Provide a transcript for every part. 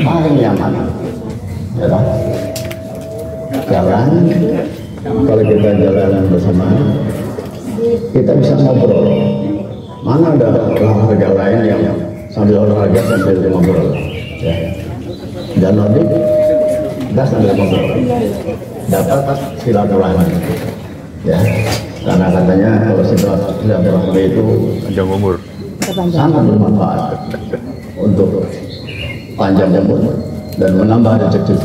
paling nyaman. Ya toh? Jalan, kalau kita jalan bersama, kita bisa ngobrol. Mana ada olahraga lain yang sambil olahraga sambil ngobrol? Ya. Dan nanti kita sambil ngobrol, dapat silaturahmi. Ya, karena katanya kalau silaturahmi itu panjang umur, sangat bermanfaat untuk panjang umur dan menambah rezeki.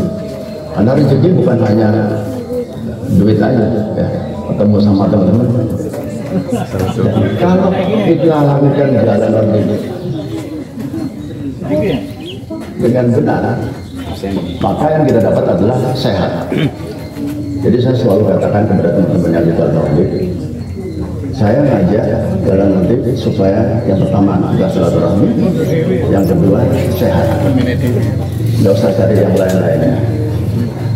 Karena rezeki bukan hanya duit aja, ya, ketemu sama teman-teman. Kalau kita lakukan jalan ini dengan benar, maka yang kita dapat adalah sehat. Jadi saya selalu katakan kepada teman-teman yang di Tauhid, saya ngajak jalan nanti supaya yang pertama kita silaturahmi, yang kedua sehat. Nggak usah cari yang lain-lainnya,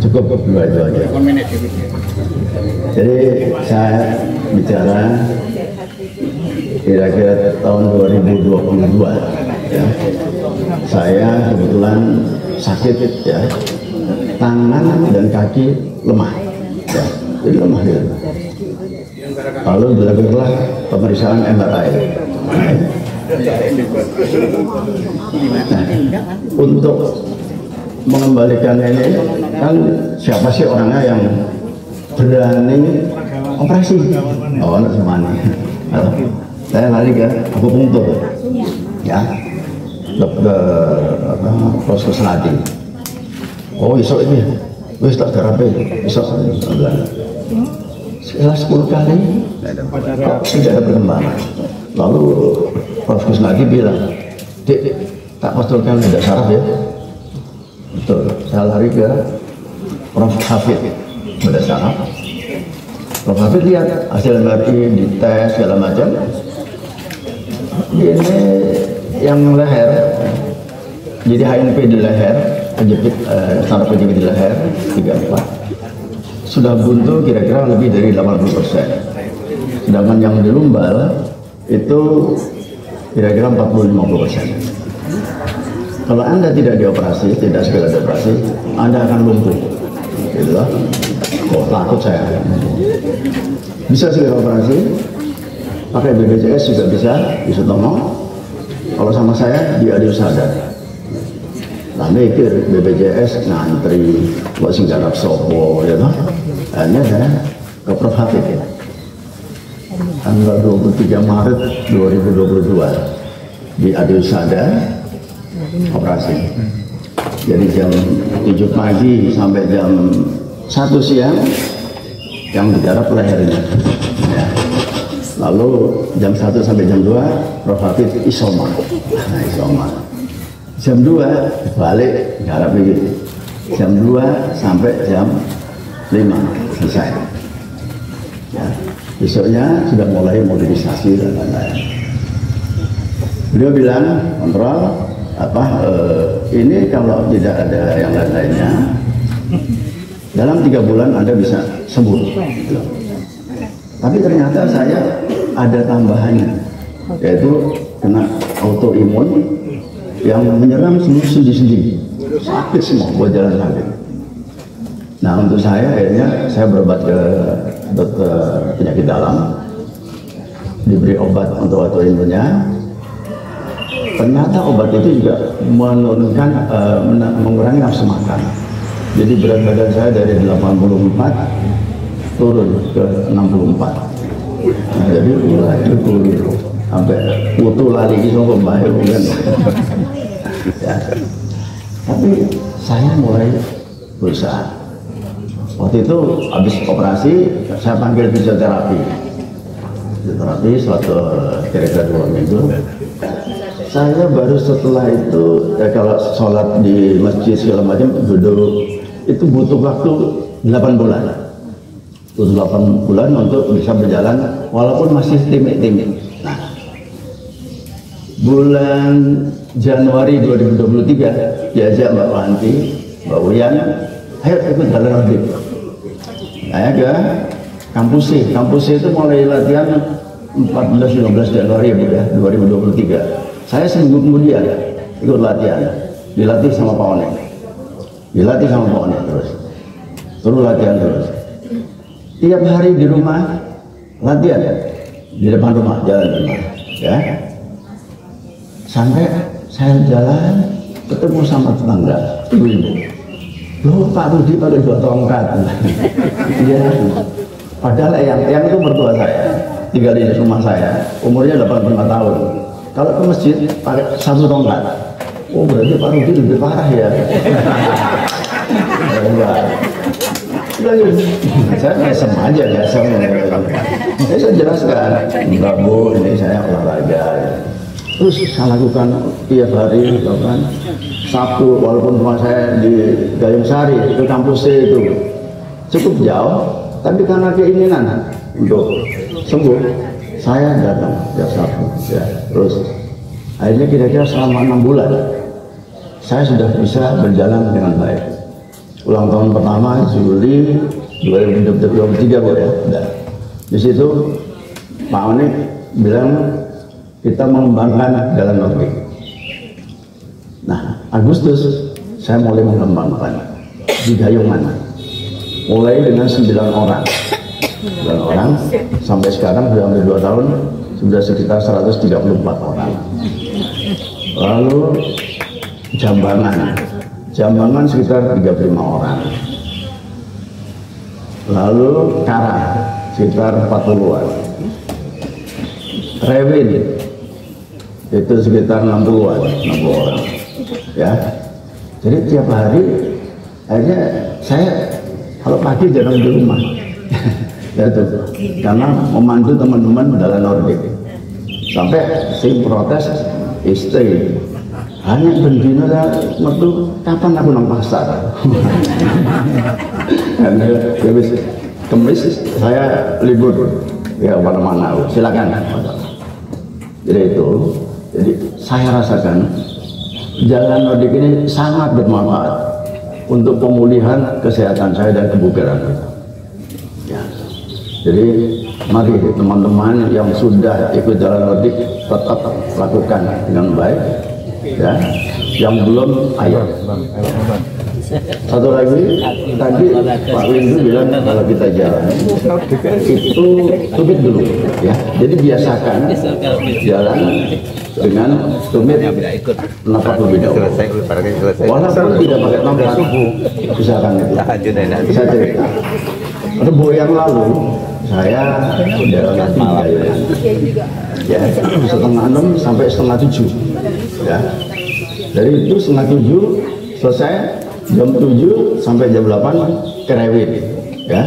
cukup dua itu aja. Jadi saya bicara kira-kira tahun 2022, ya. Saya kebetulan sakit, ya, tangan dan kaki lemah, ya, jadi lemah gitu. Lalu dilakukanlah pemeriksaan MRI. Nah, untuk mengembalikan ini kan siapa sih orangnya yang berani operasi? Oh, anak semani. Saya lari ke akupunktur, ya, dokter Roskusnadi. Oh, besok ini, wis tak terapi, besok. Setelah 10 kali, kok tidak ada perkembangan. Lalu Prof. Kusnadi bilang, Dek, tak postulkan tidak saraf ya. Betul, saya lari ke Prof. Hafid, beda saraf. Prof. Hafid lihat hasil MRI, dites segala macam. Ini yang leher, jadi HNP di leher, kejepit, saraf kejepit di leher, 34. Sudah buntu kira-kira lebih dari 80%. Sedangkan yang di lumbal itu kira-kira 40-50%. Kalau Anda tidak dioperasi, tidak segera dioperasi, Anda akan lumpuh. Gitu loh. Oh, takut saya. Bisa segera operasi, pakai BPJS juga bisa, di Sutomo. Kalau sama saya di Adiusada. Nah, mikir BPJS ngantri, kok sing garap sopo, ya toh? Hanya saya ke Prof. Hafid, ya. Tanggal 23 Maret 2022 di Adiusada operasi. Jadi jam 7 pagi sampai jam 1 siang yang digarap lehernya. Ya. Lalu jam 1 sampai jam 2 Prof. Hafid isoma. Nah, isoma. Jam 2 balik garap begitu. Jam 2 sampai jam 5 selesai. Ya. Besoknya sudah mulai mobilisasi dan lain-lain. Beliau bilang kontrol ini kalau tidak ada yang lain-lainnya dalam 3 bulan Anda bisa sembuh. Tapi ternyata saya ada tambahannya, yaitu kena autoimun yang menyerang seluruh sendi-sendi, sakit semua buat jalan kaki. Nah, untuk saya akhirnya saya berobat ke dokter penyakit dalam, diberi obat untuk autoimunnya. Ternyata obat itu juga menurunkan, mengurangi nafsu makan. Jadi berat badan saya dari 84 turun ke 64. Nah, jadi itu sampai putu lari itu pembayar kan. Ya. Tapi saya mulai berusaha. Waktu itu habis operasi saya panggil fisioterapi. Fisioterapi suatu kira-kira 2 minggu. Saya baru setelah itu kalau sholat di masjid segala macam duduk itu butuh waktu 8 bulan. Butuh 8 bulan untuk bisa berjalan walaupun masih timik-timik. Nah, bulan Januari 2023 diajak Mbak Wanti, Mbak Uyan, ayo ikut jalan audit. Saya ke kampus C. Kampus C itu mulai latihan 14-15 Januari ya, 2023. Saya seminggu kemudian ikut latihan. dilatih sama Pak Onek, dilatih sama Pak Onek terus latihan terus. Tiap hari di rumah latihan ya, di depan rumah, jalan rumah, ya. Sampai saya jalan ketemu sama tetangga, ibu-ibu. Loh, Pak Rudi pakai 2 tongkat. Iya. Padahal yang itu mertua saya, tinggal di rumah saya, umurnya 85 tahun. Kalau ke masjid pakai 1 tongkat. Oh, berarti Pak Rudi lebih parah ya. Saya mesem aja, mesem. Saya jelaskan, enggak Bu, ini saya olahraga. Terus saya lakukan tiap hari, kan. Sabtu, walaupun rumah saya di Gayung Sari, ke kampus C itu cukup jauh, tapi karena keinginan untuk sembuh, saya datang tiap Sabtu. Ya. Terus akhirnya kira-kira selama 6 bulan, saya sudah bisa berjalan dengan baik. Ulang tahun pertama Juli 2023 Bu ya. Udah. Di situ Pak Onik bilang kita mengembangkan jalan Nordik. Nah, Agustus saya mulai mengembangkan di Gayungan. Mulai dengan 9 orang. 9 orang sampai sekarang sudah hampir 2 tahun sudah sekitar 134 orang. Lalu Jambangan sekitar 35 orang. Lalu Karang sekitar 40-an. Rewin itu sekitar 60-an, 60 orang. Ya. Jadi tiap hari akhirnya saya kalau pagi jarang di rumah. Ya tuh. Karena memandu teman-teman dalam Nordik. Sampai sing protes istri. Hanya bendino metu kapan aku nang pasar. Karena Kemis saya libur ya mana-mana. Silakan. Jadi itu, jadi saya rasakan jalan Nordik ini sangat bermanfaat untuk pemulihan kesehatan saya dan kebugaran kita. Ya. Jadi mari teman-teman yang sudah ikut jalan Nordik tetap lakukan dengan baik. Ya, yang belum ayo. Satu lagi tadi Pak Windu bilang kalau kita jalan itu tumit dulu ya. Jadi biasakan jalan dengan tumit napas lebih dahulu. Walaupun tidak pakai napas, usahakan itu. Saya cerita. Rebo yang lalu saya jalan malam ya 5:30 sampai 6:30 ya. Dari itu 6:30 selesai, jam 7 sampai jam 8 ke Rewin ya.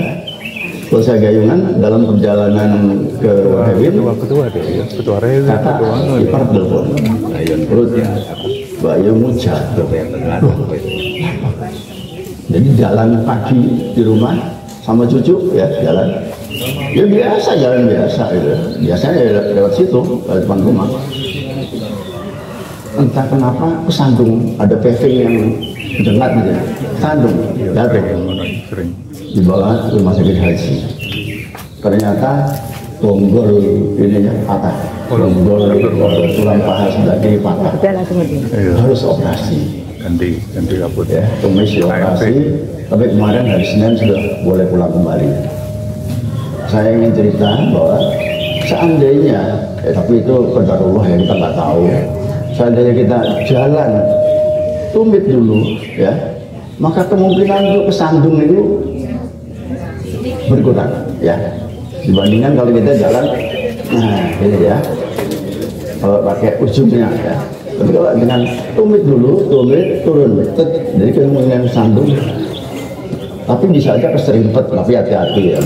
Selesai Gayungan, dalam perjalanan ke Rewin ketua Rewin kata ipar telepon perutnya bayumu jatuh. Jadi jalan pagi di rumah sama cucu ya, jalan ya biasa, jalan biasa gitu. Biasanya ya lewat situ, lewat depan rumah. Entah kenapa kesandung, ada paving yang jengat gitu, sandung jatuh dibawa ke rumah sakit haji. Ternyata bonggol ininya patah, bonggol tulang paha sebelah kiri patah, harus operasi. Ganti kabut ya, Kemis operasi, tapi kemarin hari Senin sudah boleh pulang kembali. Saya ingin cerita bahwa seandainya tapi itu qadarullah ya, kita nggak tahu. Seandainya kita jalan tumit dulu ya, maka kemungkinan untuk kesandung itu berkurang ya, dibandingkan kalau kita jalan nah ini ya, kalau pakai ujungnya ya. Tapi kalau dengan tumit dulu, tumit turun, jadi kemungkinan sandung. Tapi bisa aja keserimpet, tapi hati-hati ya.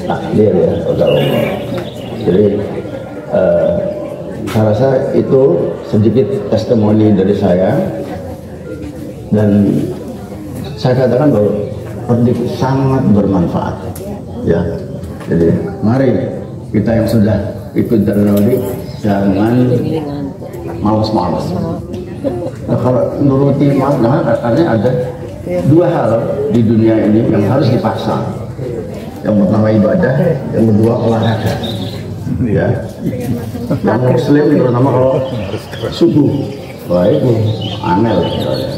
Takdir ya, Allah. Jadi saya rasa itu sedikit testimoni dari saya, dan saya katakan bahwa Nordik sangat bermanfaat. Ya, jadi mari kita yang sudah ikut dari Nordik jangan malas-malas. Nah, kalau nuruti makna, artinya ada 2 hal di dunia ini yang harus dipaksa. Yang pertama ibadah, yang kedua olahraga. Ya, yang Muslim terutama kalau subuh wah itu aneh.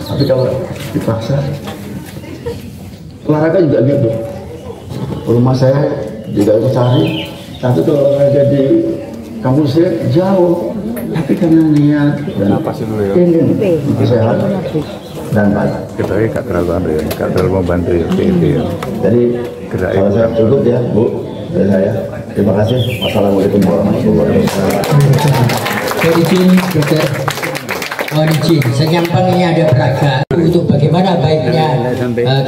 Tapi kalau dipaksa, olahraga juga gitu. Rumah saya juga aku cari, tapi kalau olahraga di kampus saya jauh. Tapi karena niat dan ingin sehat dan baik. Kita gak terlalu gak terlalu membantu ya. Jadi kalau saya cukup ya Bu dari saya. Terima kasih. Wassalamualaikum warahmatullahi wabarakatuh. Izin dokter, mohon izin. Senyampang ini ada peraga untuk bagaimana baiknya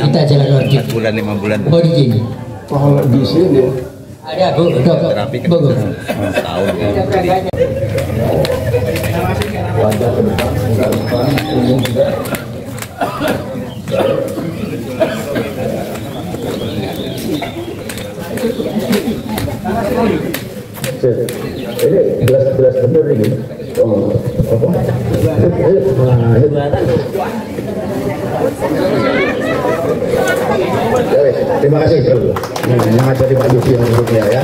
kita jalan wajib. 4 bulan 5 bulan. Mohon izin. Kalau di sini Ada Bu, dok. Terapi kan Bu. setahun ya. wajah ke depan, enggak depan, ujung juga. Ini gelas bener ini. Oh, apa? Terima kasih. Yang ngajar Pak Yuki yang berikutnya ya.